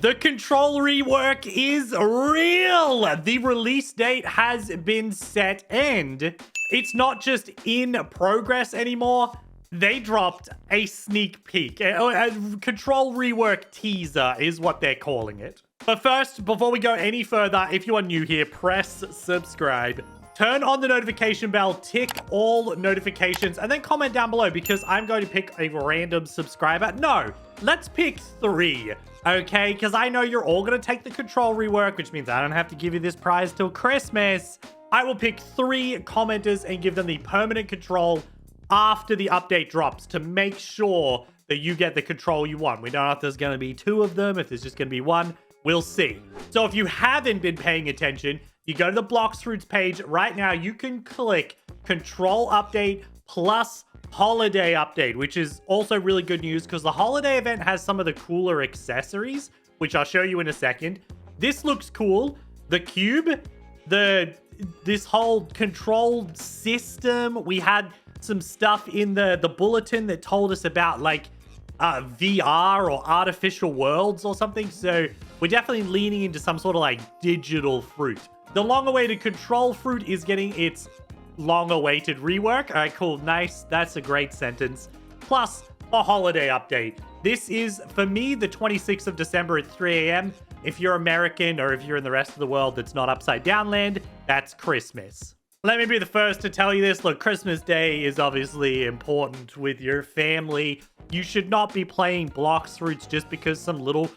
The control rework is real. The release date has been set and it's not just in progress anymore. They dropped a sneak peek. A control rework teaser is what they're calling it. But first, before we go any further, if you are new here, press subscribe. Turn on the notification bell, tick all notifications, and then comment down below because I'm going to pick a random subscriber. No, let's pick 3, okay? Because I know you're all going to take the control rework, which means I don't have to give you this prize till Christmas. I will pick 3 commenters and give them the permanent control after the update drops to make sure that you get the control you want. We don't know if there's going to be 2 of them, if there's just going to be 1. We'll see. So if you haven't been paying attention, you go to the Blox Fruits page right now. You can click Control Update plus Holiday Update, which is also really good news because the holiday event has some of the cooler accessories, which I'll show you in a second. This looks cool. The cube, this whole control system. We had some stuff in the bulletin that told us about like VR or artificial worlds or something. So we're definitely leaning into some sort of like digital fruit. The long-awaited control fruit is getting its long-awaited rework. All right, cool, nice. That's a great sentence. Plus a holiday update. This is, for me, the 26th of December at 3 a.m. If you're American or if you're in the rest of the world that's not upside down land, that's Christmas. Let me be the first to tell you this. Look, Christmas Day is obviously important with your family. You should not be playing Blox Fruits just because some little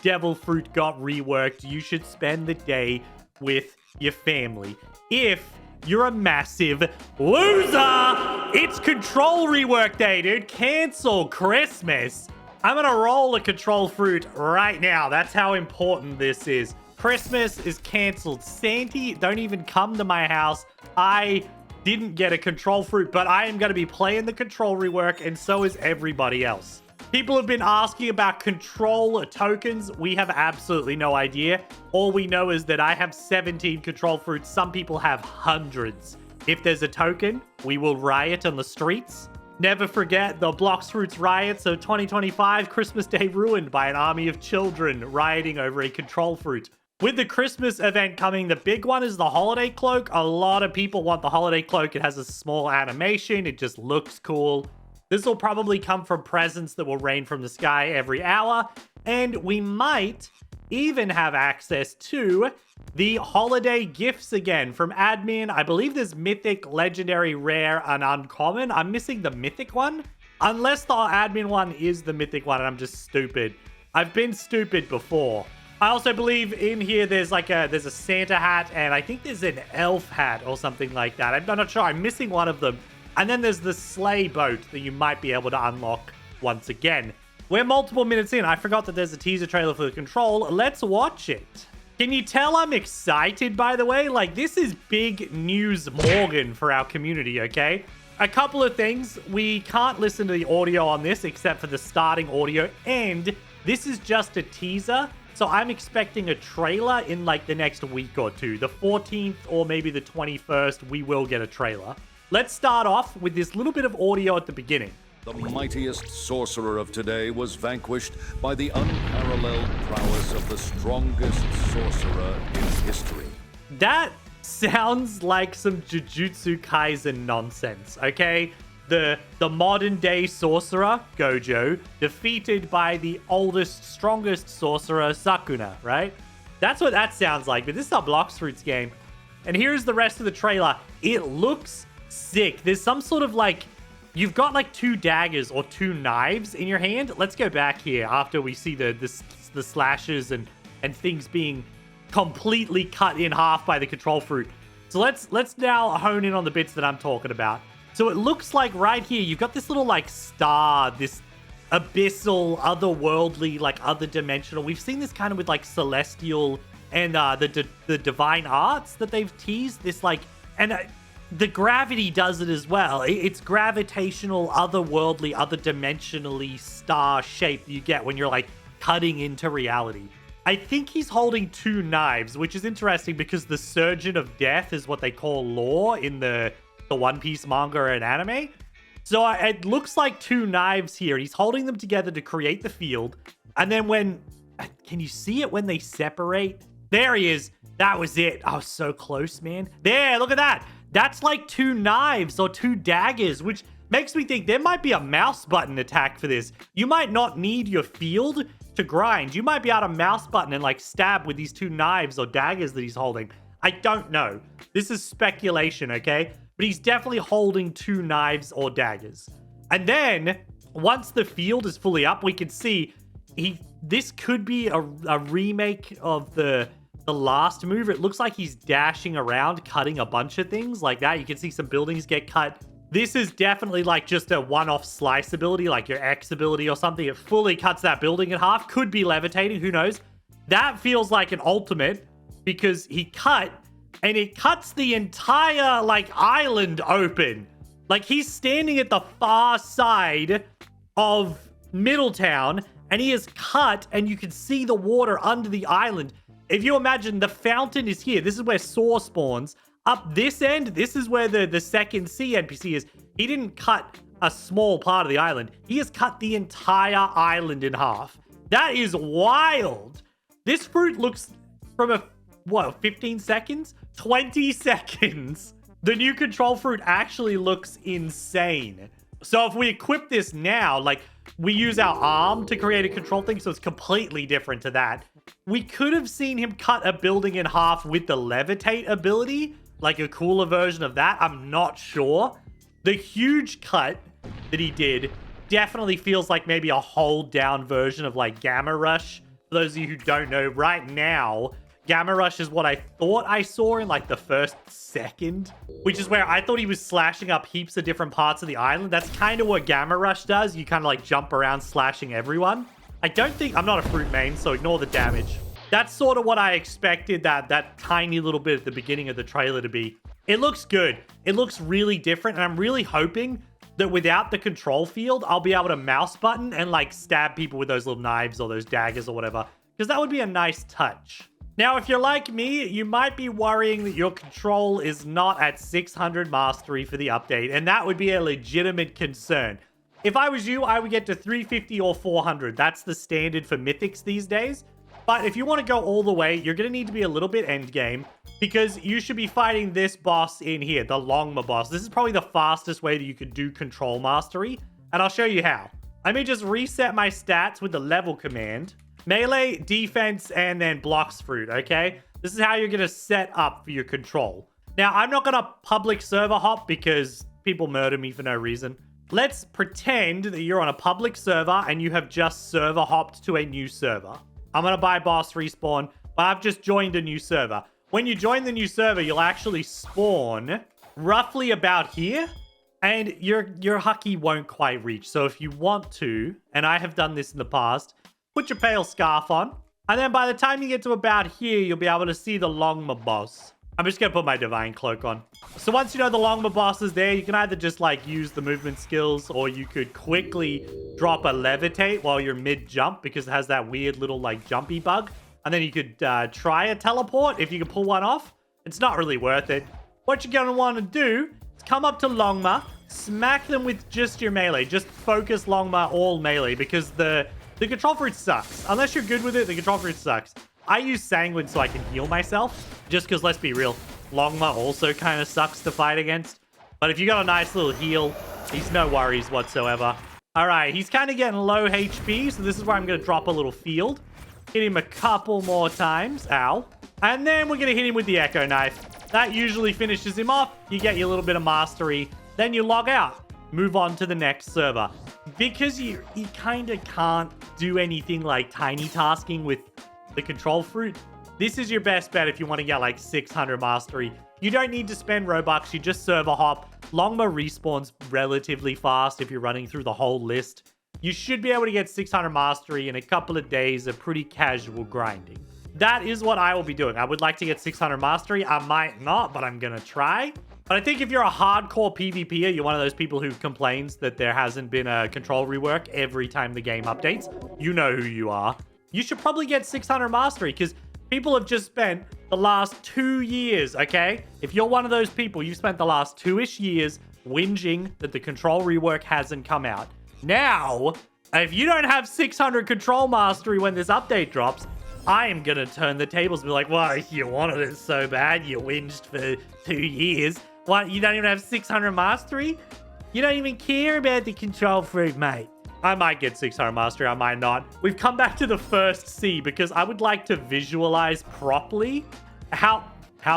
devil fruit got reworked. You should spend the day with your family. If you're a massive loser, it's control rework day, dude. Cancel Christmas. I'm gonna roll a control fruit right now. That's how important this is. Christmas is canceled. Santa, don't even come to my house. I didn't get a control fruit, but I am going to be playing the control rework, and so is everybody else. People have been asking about control tokens. We have absolutely no idea. All we know is that I have 17 control fruits. Some people have hundreds. If there's a token, we will riot on the streets. Never forget the Blox Fruits riots of 2025, Christmas Day ruined by an army of children rioting over a control fruit. With the Christmas event coming, the big one is the holiday cloak. A lot of people want the holiday cloak. It has a small animation. It just looks cool. This will probably come from presents that will rain from the sky every hour. And we might even have access to the holiday gifts again from admin. I believe there's mythic, legendary, rare, and uncommon. I'm missing the mythic one. Unless the admin one is the mythic one and I'm just stupid. I've been stupid before. I also believe in here there's a Santa hat and I think there's an elf hat or something like that. I'm not sure. I'm missing one of them. And then there's the sleigh boat that you might be able to unlock once again. We're multiple minutes in. I forgot that there's a teaser trailer for the control. Let's watch it. Can you tell I'm excited, by the way? Like, this is big news Morgan for our community, okay? A couple of things. We can't listen to the audio on this except for the starting audio. And this is just a teaser. So I'm expecting a trailer in like the next week or 2. The 14th or maybe the 21st, we will get a trailer. Let's start off with this little bit of audio at the beginning. The mightiest sorcerer of today was vanquished by the unparalleled prowess of the strongest sorcerer in history. That sounds like some Jujutsu Kaisen nonsense, okay? The modern day sorcerer, Gojo, defeated by the oldest, strongest sorcerer, Sakuna, right? That's what that sounds like, but this is a Blox Fruits game. And here's the rest of the trailer. It looks sick. There's some sort of like, you've got like 2 daggers or 2 knives in your hand. Let's go back here after we see the slashes and things being completely cut in half by the control fruit. So let's now hone in on the bits that I'm talking about. So it looks like right here, you've got this little like star, this abyssal, otherworldly, like other dimensional. We've seen this kind of with like Celestial and the Divine Arts that they've teased. This like, and the gravity does it as well. It's gravitational, otherworldly, other dimensionally star shape you get when you're like cutting into reality. I think he's holding 2 knives, which is interesting because the Surgeon of Death is what they call Law in the One Piece manga and anime. So it looks like 2 knives here. He's holding them together to create the field. And then when Can you see it when they separate? There he is. That was it. I was so close, man. There, look at that. That's like 2 knives or 2 daggers, which makes me think there might be a mouse button attack for this. You might not need your field to grind. You might be able to mouse button and like stab with these 2 knives or daggers that he's holding. I don't know. This is speculation, okay? But he's definitely holding 2 knives or daggers. And then once the field is fully up, we can see this could be a remake of the last move. It looks like he's dashing around, cutting a bunch of things like that. You can see some buildings get cut. This is definitely like just a one-off slice ability, like your X ability or something. It fully cuts that building in half. Could be levitating, who knows? That feels like an ultimate because he cut and it cuts the entire like island open. Like he's standing at the far side of Middletown and he is cut and you can see the water under the island. If you imagine the fountain is here, this is where Saw spawns. Up this end, this is where the second sea NPC is. He didn't cut a small part of the island. He has cut the entire island in half. That is wild. This fruit looks from 15 seconds? 20 seconds. The new control fruit actually looks insane. So if we equip this now, like we use our arm to create a control thing, so it's completely different to that. We could have seen him cut a building in half with the levitate ability, like a cooler version of that. I'm not sure. The huge cut that he did definitely feels like maybe a hold down version of like Gamma Rush. For those of you who don't know, right now, Gamma Rush is what I thought I saw in like the first second, which is where I thought he was slashing up heaps of different parts of the island. That's kind of what Gamma Rush does. You kind of like jump around slashing everyone. I'm not a fruit main, so ignore the damage. That's sort of what I expected that tiny little bit at the beginning of the trailer to be. It looks good. It looks really different, and I'm really hoping that without the control field, I'll be able to mouse button and like stab people with those little knives or those daggers or whatever, because that would be a nice touch. Now, if you're like me, you might be worrying that your control is not at 600 mastery for the update, and that would be a legitimate concern. If I was you, I would get to 350 or 400. That's the standard for mythics these days. But if you want to go all the way, you're going to need to be a little bit end game because you should be fighting this boss in here, the Longma boss. This is probably the fastest way that you could do control mastery, and I'll show you how. Let me just reset my stats with the level command. Melee, defense, and then Blox fruit, okay? This is how you're going to set up for your control. Now, I'm not going to public server hop because people murder me for no reason. Let's pretend that you're on a public server and you have just server hopped to a new server. I'm going to buy boss respawn, but I've just joined a new server. When you join the new server, you'll actually spawn roughly about here, and your Hucky won't quite reach. So if you want to, and I have done this in the past, put your pale scarf on, and then by the time you get to about here, you'll be able to see the Longma boss. I'm just going to put my divine cloak on. So once you know the Longma boss is there, you can either just like use the movement skills, or you could quickly drop a levitate while you're mid-jump because it has that weird little like jumpy bug. And then you could try a teleport if you can pull one off. It's not really worth it. What you're going to want to do is come up to Longma, smack them with just your melee. Just focus Longma all melee because the control fruit sucks. Unless you're good with it, the control fruit sucks. I use Sanguine so I can heal myself, just because, let's be real, Longma also kind of sucks to fight against. But if you got a nice little heal, he's no worries whatsoever. All right, he's kind of getting low HP, so this is where I'm going to drop a little field. Hit him a couple more times. Ow. And then we're going to hit him with the Echo Knife. That usually finishes him off. You get your little bit of mastery. Then you log out. Move on to the next server. Because you kind of can't do anything like tiny tasking with the control fruit, this is your best bet if you want to get like 600 mastery. You don't need to spend Robux, you just server hop. Longma respawns relatively fast if you're running through the whole list. You should be able to get 600 mastery in a couple of days of pretty casual grinding. That is what I will be doing. I would like to get 600 mastery. I might not, but I'm going to try. But I think if you're a hardcore PvPer, you're one of those people who complains that there hasn't been a control rework every time the game updates. You know who you are. You should probably get 600 mastery because people have just spent the last 2 years, okay? If you're one of those people, you've spent the last 2-ish years whinging that the control rework hasn't come out. Now, if you don't have 600 control mastery when this update drops, I am gonna turn the tables and be like, well, you wanted it so bad, you whinged for 2 years. What, you don't even have 600 mastery? You don't even care about the control fruit, mate. I might get 600 mastery, I might not. We've come back to the first sea because I would like to visualize properly how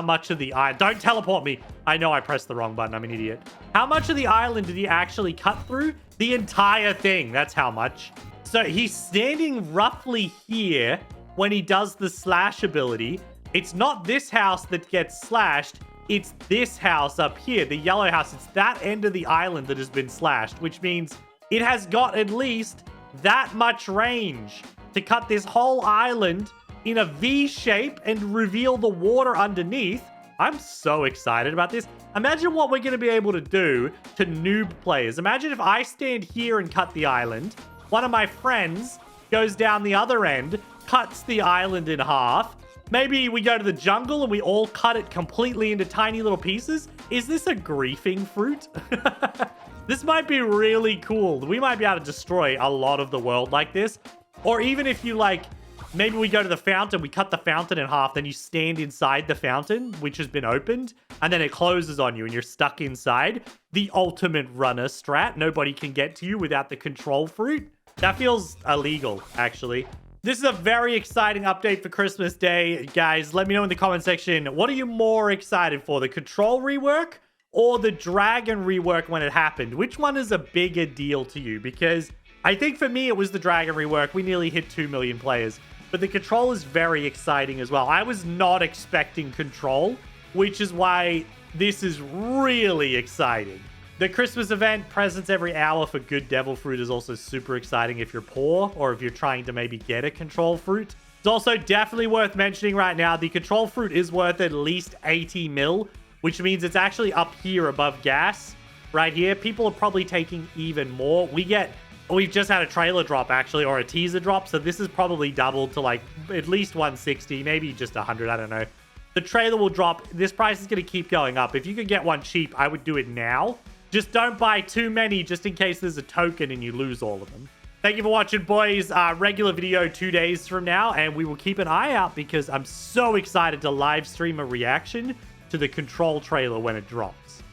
much of the island... Don't teleport me. I know I pressed the wrong button. I'm an idiot. How much of the island did he actually cut through? The entire thing. That's how much. So he's standing roughly here when he does the slash ability. It's not this house that gets slashed. It's this house up here, the yellow house. It's that end of the island that has been slashed, which means it has got at least that much range to cut this whole island in a V shape and reveal the water underneath. I'm so excited about this. Imagine what we're going to be able to do to noob players. Imagine if I stand here and cut the island. One of my friends goes down the other end, cuts the island in half. Maybe we go to the jungle and we all cut it completely into tiny little pieces. Is this a griefing fruit? This might be really cool. We might be able to destroy a lot of the world like this. Or even if you like, maybe we go to the fountain, we cut the fountain in half, then you stand inside the fountain, which has been opened, and then it closes on you and you're stuck inside. The ultimate runner strat. Nobody can get to you without the control fruit. That feels illegal, actually. This is a very exciting update for Christmas Day. Guys, let me know in the comment section, what are you more excited for? The control rework or the dragon rework when it happened? Which one is a bigger deal to you? Because I think for me, it was the dragon rework. We nearly hit 2 million players. But the control is very exciting as well. I was not expecting control, which is why this is really exciting. The Christmas event, presents every hour for good devil fruit, is also super exciting if you're poor or if you're trying to maybe get a control fruit. It's also definitely worth mentioning right now, the control fruit is worth at least 80 mil, which means it's actually up here above gas. Right here, people are probably taking even more. We've just had a trailer drop, actually, or a teaser drop, so this is probably doubled to, like, at least 160, maybe just 100, I don't know. The trailer will drop. This price is going to keep going up. If you could get one cheap, I would do it now. Just don't buy too many, just in case there's a token and you lose all of them. Thank you for watching, boys. Regular video 2 days from now, and we will keep an eye out because I'm so excited to live stream a reaction to the control trailer when it drops.